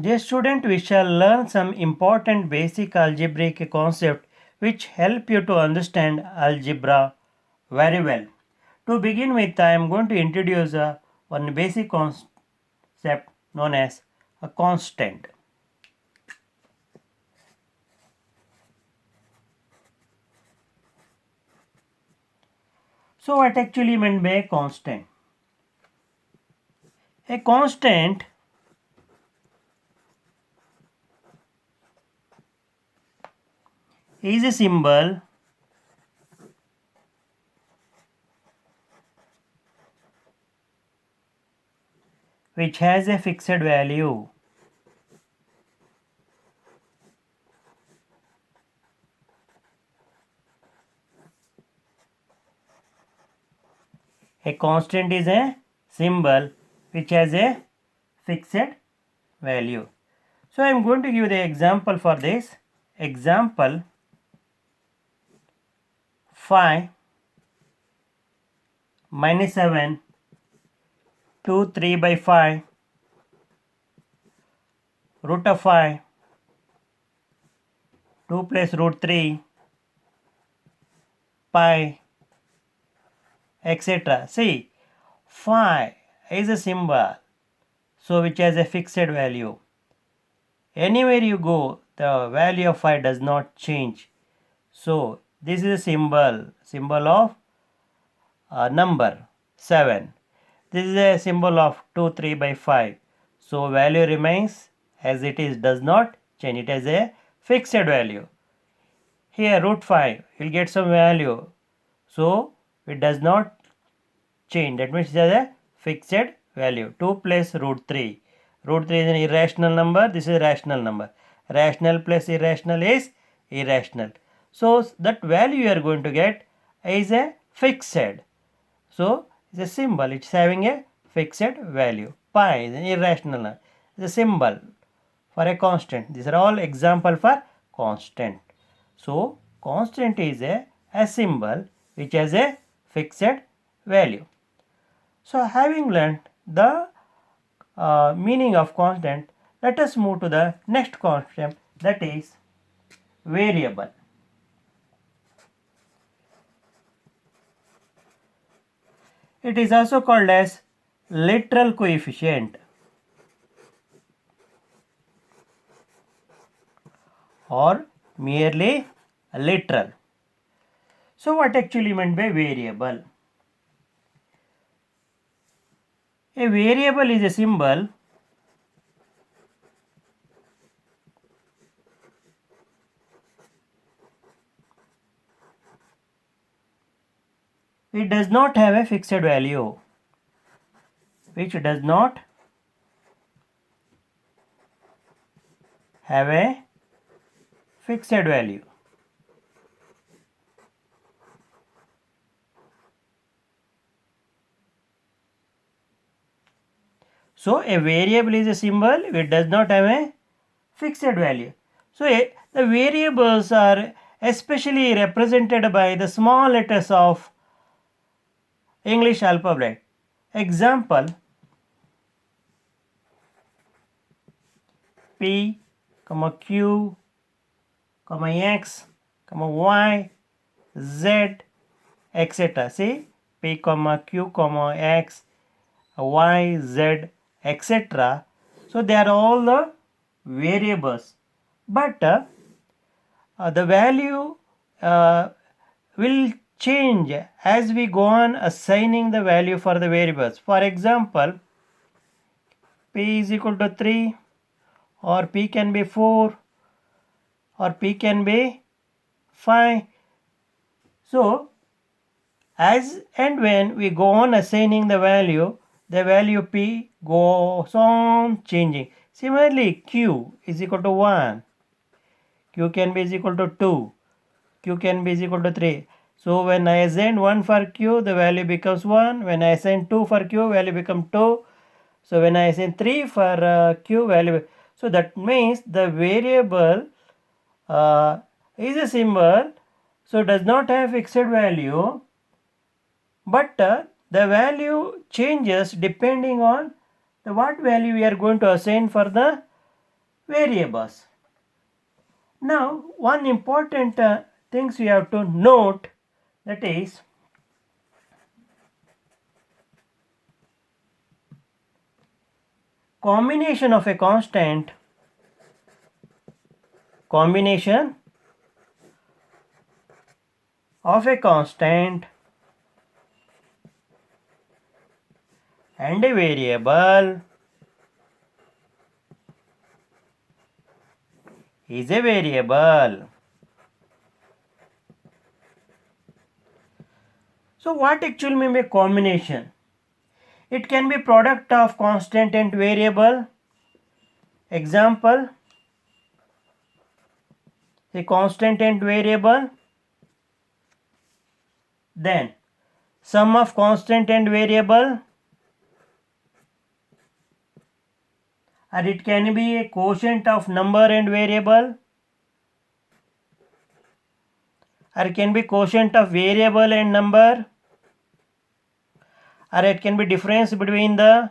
Dear student, we shall learn some important basic algebraic concepts which help you to understand algebra very well. To begin with, I am going to introduce one basic concept known as a constant. So, what actually meant by a constant? A constant is a symbol which has a fixed value. A constant is a symbol which has a fixed value. So I am going to give the example for this. Example 5 minus 7 2 3 by 5 root of 5 2 plus root 3 pi etc. See, 5 is a symbol so which has a fixed value. Anywhere you go, the value of 5 does not change. So this is a symbol of number 7. This is a symbol of 2 3 by 5. So value remains as it is, does not change. It has a fixed value. Here root 5 will get some value. So it does not change. That means it has a fixed value. 2 plus root 3. Root 3 is an irrational number. This is a rational number. Rational plus irrational is irrational. So that value you are going to get is a fixed. So it's a symbol. It's having a fixed value. Pi is an irrational number. It's a symbol for a constant. These are all example for constant. So constant is a symbol which has a fixed value. So having learnt the meaning of constant, let us move to the next concept, that is variable. It is also called as literal coefficient or merely literal. So what actually meant by variable? A variable is a symbol which does not have a fixed value, which does not have a fixed value. So a variable is a symbol which does not have a fixed value. So the variables are especially represented by the small letters of English alphabet. Example P, Q, X, Y, Z, etc. See, P, Q, X, Y, Z, etc. So they are all the variables, but the value will change as we go on assigning the value for the variables. For example, P is equal to 3, or P can be 4, or P can be 5. So as and when we go on assigning the value P goes on changing. Similarly, Q is equal to 1, Q can be is equal to 2, Q can be is equal to 3. So when I assign 1 for Q, the value becomes 1. When I assign 2 for Q, value becomes 2. So when I assign 3 for Q, value. So that means the variable is a symbol, so does not have fixed value, but the value changes depending on the what value we are going to assign for the variables. Now, one important things we have to note, that is combination of a constant and a variable is a variable. So what actually mean by combination? It can be product of constant and variable. Example, a constant and variable, then sum of constant and variable, or it can be a quotient of number and variable, or it can be quotient of variable and number, or it can be difference between the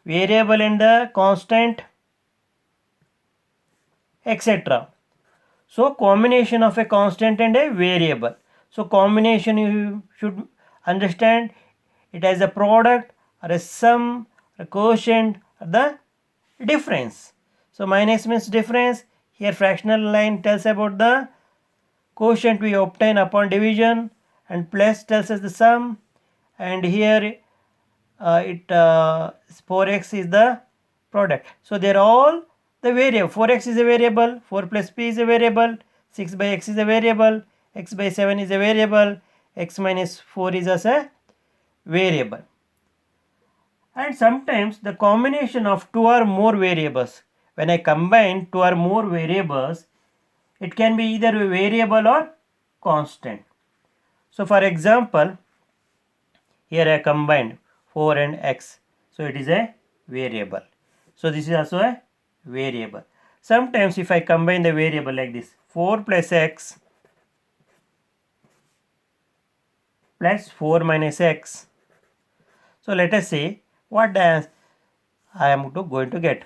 variable and the constant, etc. So combination of a constant and a variable. So combination, you should understand it as a product or a sum, a quotient, or the difference. So minus means difference. Here fractional line tells about the quotient we obtain upon division, and plus tells us the sum, and here 4x is the product. So they are all the variable. 4x is a variable, 4 plus p is a variable, 6 by x is a variable, x by 7 is a variable, x minus 4 is as a variable. And sometimes the combination of two or more variables, when I combine two or more variables, it can be either a variable or constant. So for example, here I combined 4 and x, so it is a variable. So this is also a variable. Sometimes if I combine the variable like this, 4 plus x plus 4 minus x. So let us see what I am going to get.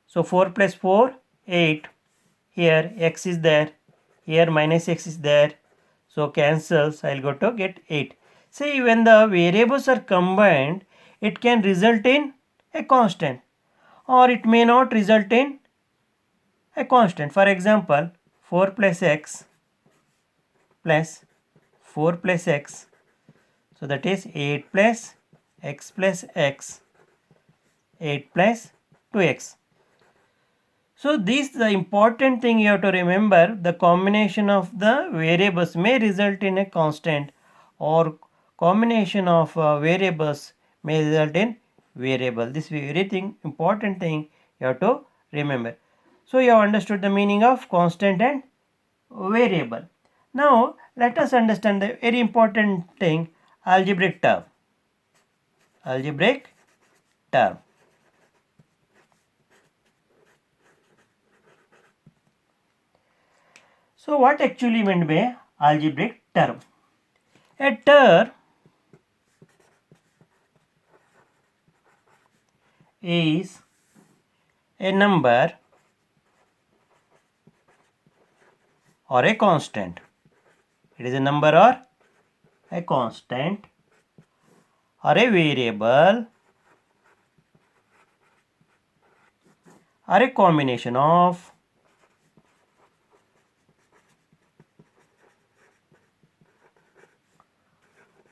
So 4 plus 4, 8. Here x is there, here minus x is there. So cancels, I will go to get 8. See, when the variables are combined, it can result in a constant, or it may not result in a constant. For example, 4 plus x plus 4 plus x. So that is 8 plus x plus x, 8 plus 2x. So this the important thing you have to remember, the combination of the variables may result in a constant, or combination of variables may result in variable. This is very important thing you have to remember. So you have understood the meaning of constant and variable. Now let us understand the very important thing, algebraic term. Algebraic term. So what actually meant by algebraic term? A term is a number or a constant. It is a number or a constant or a variable or a combination of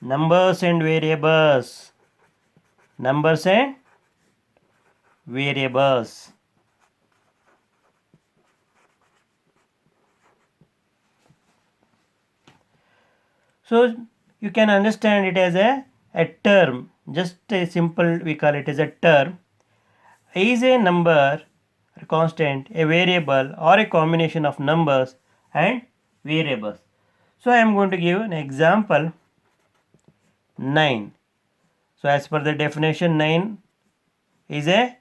numbers and variables. Numbers and variables. So you can understand it as a term, just a simple, we call it as a term. Is a number, a constant, a variable, or a combination of numbers and variables. So I am going to give an example. 9. So as per the definition, 9 is a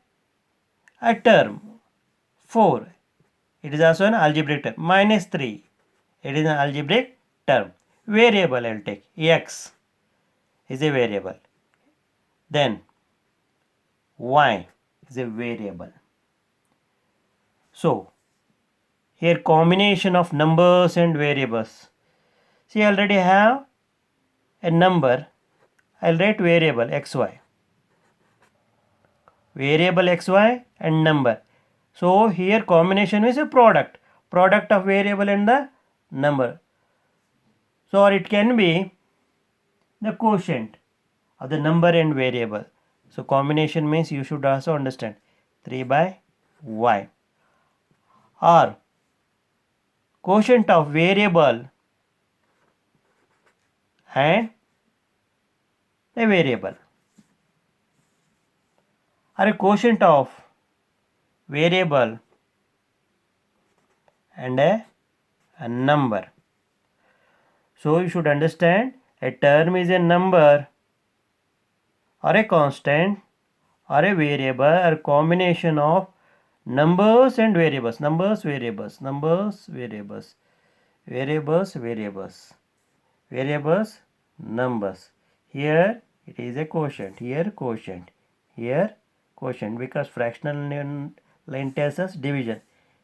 term. 4, it is also an algebraic term. Minus 3, it is an algebraic term. Variable I will take, x is a variable. Then y is a variable. So here combination of numbers and variables. See, I already have a number. I'll write variable xy. Variable xy and number. So here combination is a product of variable and the number. So or it can be the quotient of the number and variable. So combination means you should also understand 3 by y, or quotient of variable and a variable, or a quotient of variable and a number. So you should understand a term is a number or a constant or a variable or combination of numbers and variables, numbers variables, numbers variables, variables variables, variables numbers. Here it is a quotient, here quotient, here quotient, because fractional line tells us division.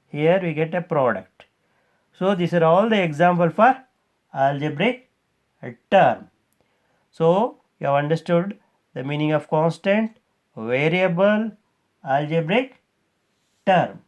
Here we get a product. So these are all the example for algebraic term. So you have understood the meaning of constant, variable, algebraic term.